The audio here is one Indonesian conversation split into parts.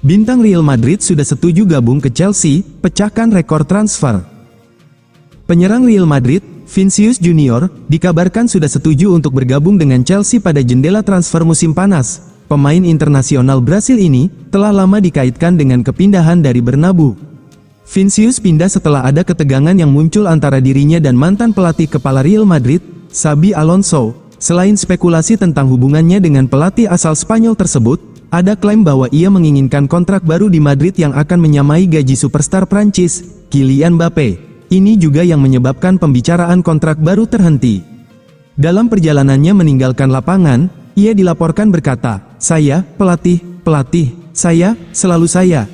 Bintang Real Madrid sudah setuju gabung ke Chelsea, pecahkan rekor transfer. Penyerang Real Madrid, Vinicius Junior, dikabarkan sudah setuju untuk bergabung dengan Chelsea pada jendela transfer musim panas. Pemain internasional Brasil ini telah lama dikaitkan dengan kepindahan dari Bernabeu. Vinicius pindah setelah ada ketegangan yang muncul antara dirinya dan mantan pelatih kepala Real Madrid, Xabi Alonso. Selain spekulasi tentang hubungannya dengan pelatih asal Spanyol tersebut, ada klaim bahwa ia menginginkan kontrak baru di Madrid yang akan menyamai gaji superstar Prancis, Kylian Mbappe. Ini juga yang menyebabkan pembicaraan kontrak baru terhenti. Dalam perjalanannya meninggalkan lapangan, ia dilaporkan berkata, "Saya, pelatih, selalu saya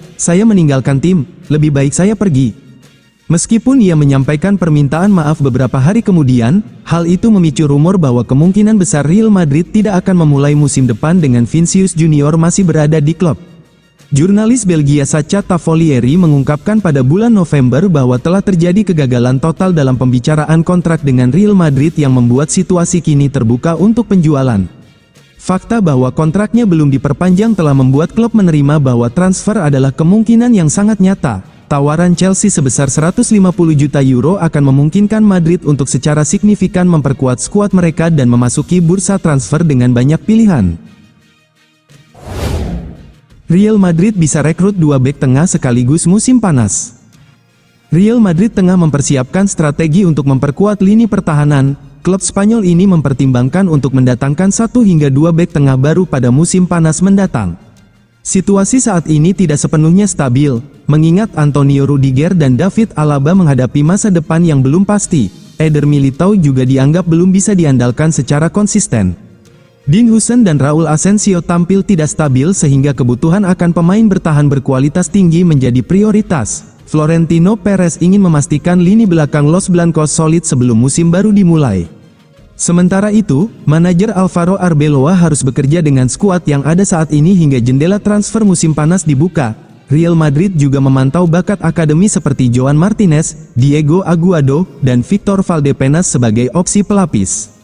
meninggalkan tim, lebih baik saya pergi." Meskipun ia menyampaikan permintaan maaf beberapa hari kemudian, hal itu memicu rumor bahwa kemungkinan besar Real Madrid tidak akan memulai musim depan dengan Vinicius Junior masih berada di klub. Jurnalis Belgia Sacha Tavolieri mengungkapkan pada bulan November bahwa telah terjadi kegagalan total dalam pembicaraan kontrak dengan Real Madrid yang membuat situasi kini terbuka untuk penjualan. Fakta bahwa kontraknya belum diperpanjang telah membuat klub menerima bahwa transfer adalah kemungkinan yang sangat nyata. Tawaran Chelsea sebesar 150 juta euro akan memungkinkan Madrid untuk secara signifikan memperkuat skuad mereka dan memasuki bursa transfer dengan banyak pilihan. Real Madrid bisa rekrut 2 bek tengah sekaligus musim panas. Real Madrid tengah mempersiapkan strategi untuk memperkuat lini pertahanan. Klub Spanyol ini mempertimbangkan untuk mendatangkan 1 hingga 2 bek tengah baru pada musim panas mendatang. Situasi saat ini tidak sepenuhnya stabil, mengingat Antonio Rudiger dan David Alaba menghadapi masa depan yang belum pasti. Eder Militao juga dianggap belum bisa diandalkan secara konsisten. Dean Huijsen dan Raul Asensio tampil tidak stabil sehingga kebutuhan akan pemain bertahan berkualitas tinggi menjadi prioritas. Florentino Perez ingin memastikan lini belakang Los Blancos solid sebelum musim baru dimulai. Sementara itu, manajer Alvaro Arbeloa harus bekerja dengan skuad yang ada saat ini hingga jendela transfer musim panas dibuka. Real Madrid juga memantau bakat akademi seperti Joan Martinez, Diego Aguado, dan Victor Valdepenas sebagai opsi pelapis.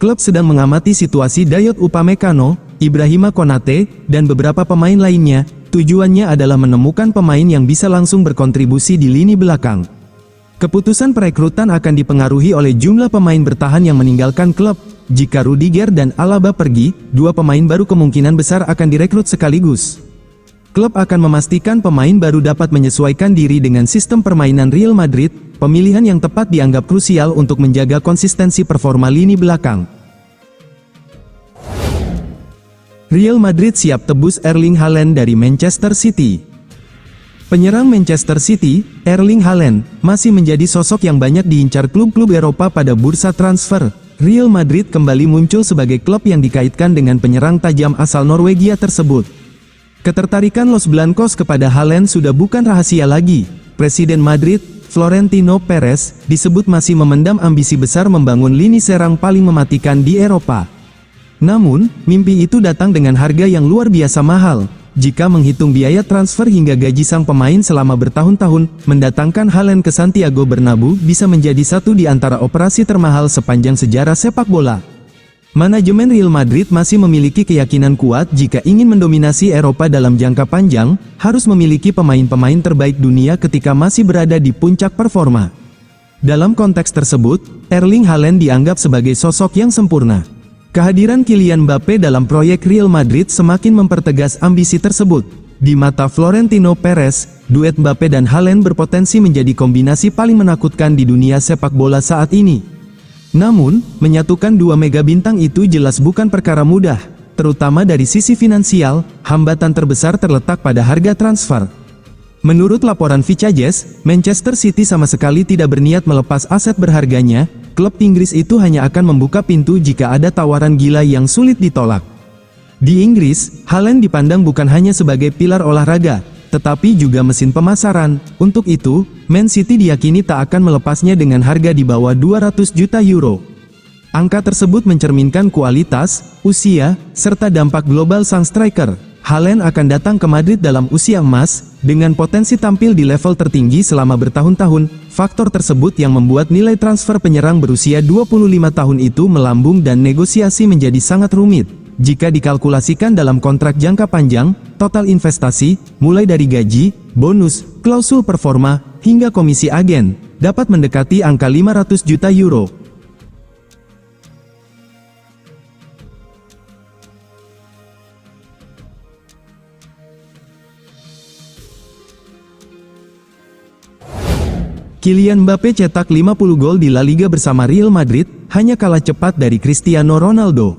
Klub sedang mengamati situasi Dayot Upamecano, Ibrahima Konate, dan beberapa pemain lainnya. Tujuannya adalah menemukan pemain yang bisa langsung berkontribusi di lini belakang. Keputusan perekrutan akan dipengaruhi oleh jumlah pemain bertahan yang meninggalkan klub. Jika Rudiger dan Alaba pergi, 2 pemain baru kemungkinan besar akan direkrut sekaligus. Klub akan memastikan pemain baru dapat menyesuaikan diri dengan sistem permainan Real Madrid. Pemilihan yang tepat dianggap krusial untuk menjaga konsistensi performa lini belakang. Real Madrid siap tebus Erling Haaland dari Manchester City. Penyerang Manchester City, Erling Haaland, masih menjadi sosok yang banyak diincar klub-klub Eropa pada bursa transfer. Real Madrid kembali muncul sebagai klub yang dikaitkan dengan penyerang tajam asal Norwegia tersebut. Ketertarikan Los Blancos kepada Haaland sudah bukan rahasia lagi. Presiden Madrid, Florentino Perez, disebut masih memendam ambisi besar membangun lini serang paling mematikan di Eropa. Namun, mimpi itu datang dengan harga yang luar biasa mahal. Jika menghitung biaya transfer hingga gaji sang pemain selama bertahun-tahun, mendatangkan Haaland ke Santiago Bernabeu bisa menjadi satu di antara operasi termahal sepanjang sejarah sepak bola. Manajemen Real Madrid masih memiliki keyakinan kuat jika ingin mendominasi Eropa dalam jangka panjang, harus memiliki pemain-pemain terbaik dunia ketika masih berada di puncak performa. Dalam konteks tersebut, Erling Haaland dianggap sebagai sosok yang sempurna. Kehadiran Kylian Mbappe dalam proyek Real Madrid semakin mempertegas ambisi tersebut. Di mata Florentino Perez, duet Mbappe dan Haaland berpotensi menjadi kombinasi paling menakutkan di dunia sepak bola saat ini. Namun, menyatukan 2 mega bintang itu jelas bukan perkara mudah, terutama dari sisi finansial. Hambatan terbesar terletak pada harga transfer. Menurut laporan Vicajes, Manchester City sama sekali tidak berniat melepas aset berharganya. Klub Inggris itu hanya akan membuka pintu jika ada tawaran gila yang sulit ditolak. Di Inggris, Haaland dipandang bukan hanya sebagai pilar olahraga, tetapi juga mesin pemasaran. Untuk itu, Man City diyakini tak akan melepasnya dengan harga di bawah 200 juta euro. Angka tersebut mencerminkan kualitas, usia, serta dampak global sang striker. Haaland akan datang ke Madrid dalam usia emas, dengan potensi tampil di level tertinggi selama bertahun-tahun. Faktor tersebut yang membuat nilai transfer penyerang berusia 25 tahun itu melambung dan negosiasi menjadi sangat rumit. jika dikalkulasikan dalam kontrak jangka panjang, total investasi, mulai dari gaji, bonus, klausul performa, hingga komisi agen, dapat mendekati angka 500 juta euro. Kylian Mbappe cetak 50 gol di La Liga bersama Real Madrid, hanya kalah cepat dari Cristiano Ronaldo.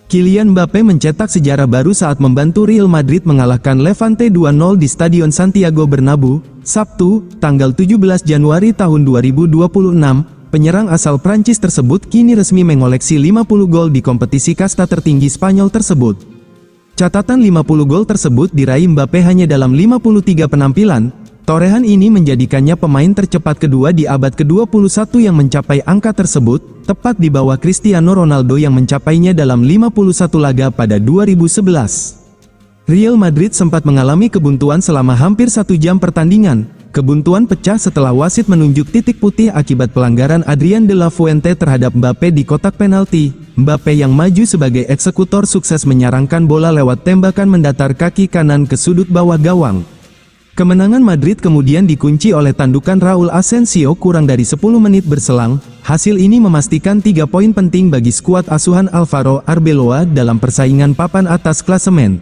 Kylian Mbappe mencetak sejarah baru saat membantu Real Madrid mengalahkan Levante 2-0 di Stadion Santiago Bernabeu, Sabtu, tanggal 17 Januari tahun 2026. Penyerang asal Prancis tersebut kini resmi mengoleksi 50 gol di kompetisi kasta tertinggi Spanyol tersebut. Catatan 50 gol tersebut diraih Mbappe hanya dalam 53 penampilan. Torehan ini menjadikannya pemain tercepat kedua di abad ke-21 yang mencapai angka tersebut, tepat di bawah Cristiano Ronaldo yang mencapainya dalam 51 laga pada 2011. Real Madrid sempat mengalami kebuntuan selama hampir 1 jam pertandingan. Kebuntuan pecah setelah wasit menunjuk titik putih akibat pelanggaran Adrien de la Fuente terhadap Mbappe di kotak penalti. Mbappe yang maju sebagai eksekutor sukses menyarangkan bola lewat tembakan mendatar kaki kanan ke sudut bawah gawang. Kemenangan Madrid kemudian dikunci oleh tandukan Raul Asensio kurang dari 10 menit berselang. Hasil ini memastikan 3 poin penting bagi skuad asuhan Alvaro Arbeloa dalam persaingan papan atas klasemen.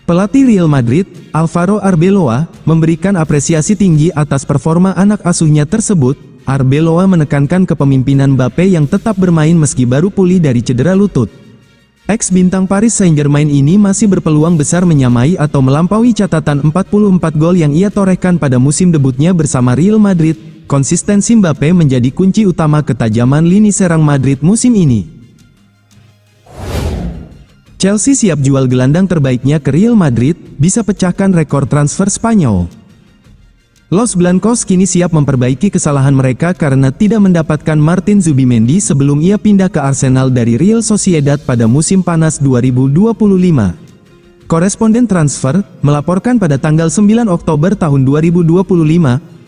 Pelatih Real Madrid, Alvaro Arbeloa, memberikan apresiasi tinggi atas performa anak asuhnya tersebut. Arbeloa menekankan kepemimpinan Mbappe yang tetap bermain meski baru pulih dari cedera lutut. Ex-bintang Paris Saint-Germain ini masih berpeluang besar menyamai atau melampaui catatan 44 gol yang ia torehkan pada musim debutnya bersama Real Madrid. Konsistensi Mbappe menjadi kunci utama ketajaman lini serang Madrid musim ini. Chelsea siap jual gelandang terbaiknya ke Real Madrid, bisa pecahkan rekor transfer Spanyol. Los Blancos kini siap memperbaiki kesalahan mereka karena tidak mendapatkan Martin Zubimendi sebelum ia pindah ke Arsenal dari Real Sociedad pada musim panas 2025. Koresponden transfer melaporkan pada tanggal 9 Oktober tahun 2025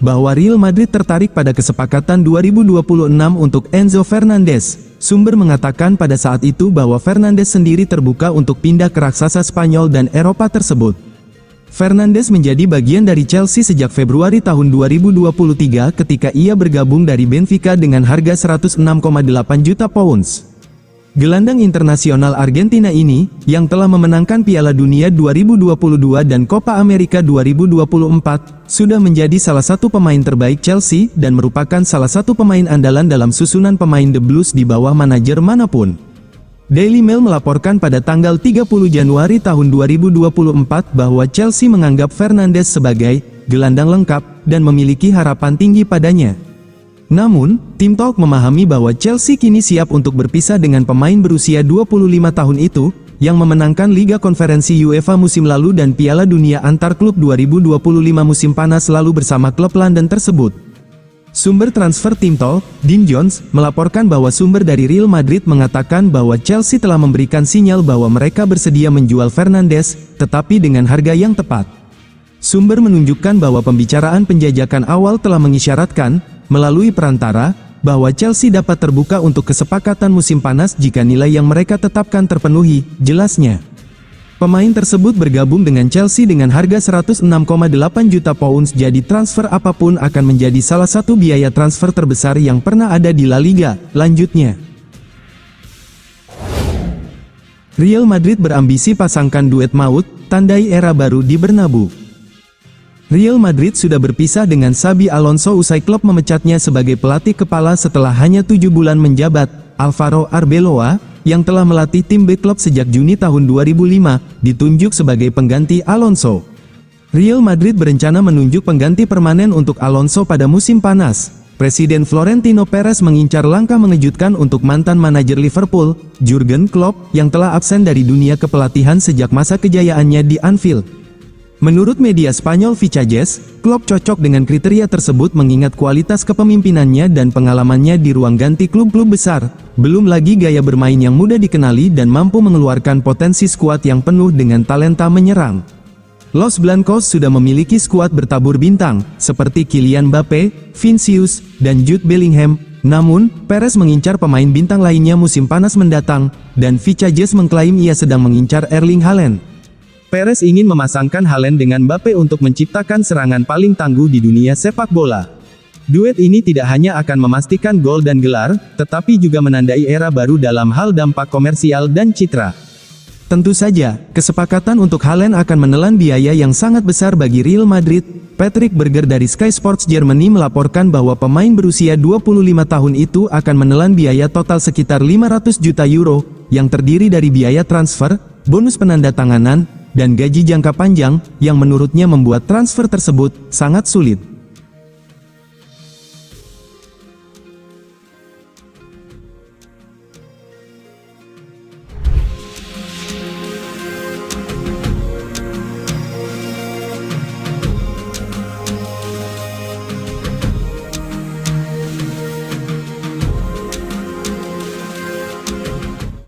bahwa Real Madrid tertarik pada kesepakatan 2026 untuk Enzo Fernandez. Sumber mengatakan pada saat itu bahwa Fernandes sendiri terbuka untuk pindah ke raksasa Spanyol dan Eropa tersebut. Fernandes menjadi bagian dari Chelsea sejak Februari tahun 2023 ketika ia bergabung dari Benfica dengan harga 106,8 juta pounds. Gelandang internasional Argentina ini, yang telah memenangkan Piala Dunia 2022 dan Copa America 2024, sudah menjadi salah satu pemain terbaik Chelsea dan merupakan salah satu pemain andalan dalam susunan pemain The Blues di bawah manajer manapun. Daily Mail melaporkan pada tanggal 30 Januari tahun 2024 bahwa Chelsea menganggap Fernandes sebagai gelandang lengkap dan memiliki harapan tinggi padanya. Namun, Tim Talk memahami bahwa Chelsea kini siap untuk berpisah dengan pemain berusia 25 tahun itu, yang memenangkan Liga Konferensi UEFA musim lalu dan Piala Dunia Antar Klub 2025 musim panas lalu bersama klub London tersebut. Sumber transfer Tim Talk, Dean Jones, melaporkan bahwa sumber dari Real Madrid mengatakan bahwa Chelsea telah memberikan sinyal bahwa mereka bersedia menjual Fernandes, tetapi dengan harga yang tepat. Sumber menunjukkan bahwa pembicaraan penjajakan awal telah mengisyaratkan, melalui perantara, bahwa Chelsea dapat terbuka untuk kesepakatan musim panas jika nilai yang mereka tetapkan terpenuhi, jelasnya. Pemain tersebut bergabung dengan Chelsea dengan harga 106,8 juta pounds, jadi transfer apapun akan menjadi salah satu biaya transfer terbesar yang pernah ada di La Liga, lanjutnya. Real Madrid berambisi pasangkan duet maut, tandai era baru di Bernabeu. Real Madrid sudah berpisah dengan Xabi Alonso usai klub memecatnya sebagai pelatih kepala setelah hanya 7 bulan menjabat. Alvaro Arbeloa, yang telah melatih tim B klub sejak Juni tahun 2005, ditunjuk sebagai pengganti Alonso. Real Madrid berencana menunjuk pengganti permanen untuk Alonso pada musim panas. Presiden Florentino Perez mengincar langkah mengejutkan untuk mantan manajer Liverpool, Jurgen Klopp, yang telah absen dari dunia kepelatihan sejak masa kejayaannya di Anfield. Menurut media Spanyol Vichajes, Klopp cocok dengan kriteria tersebut mengingat kualitas kepemimpinannya dan pengalamannya di ruang ganti klub-klub besar, belum lagi gaya bermain yang mudah dikenali dan mampu mengeluarkan potensi skuad yang penuh dengan talenta menyerang. Los Blancos sudah memiliki skuad bertabur bintang, seperti Kylian Mbappe, Vinicius, dan Jude Bellingham, Namun, Perez mengincar pemain bintang lainnya musim panas mendatang, dan Vicajes mengklaim ia sedang mengincar Erling Haaland. Perez ingin memasangkan Haaland dengan Mbappe untuk menciptakan serangan paling tangguh di dunia sepak bola. Duet ini tidak hanya akan memastikan gol dan gelar, tetapi juga menandai era baru dalam hal dampak komersial dan citra. Tentu saja, kesepakatan untuk Haaland akan menelan biaya yang sangat besar bagi Real Madrid. Patrick Berger dari Sky Sports Germany melaporkan bahwa pemain berusia 25 tahun itu akan menelan biaya total sekitar 500 juta euro, yang terdiri dari biaya transfer, bonus penandatanganan, dan gaji jangka panjang, yang menurutnya membuat transfer tersebut sangat sulit.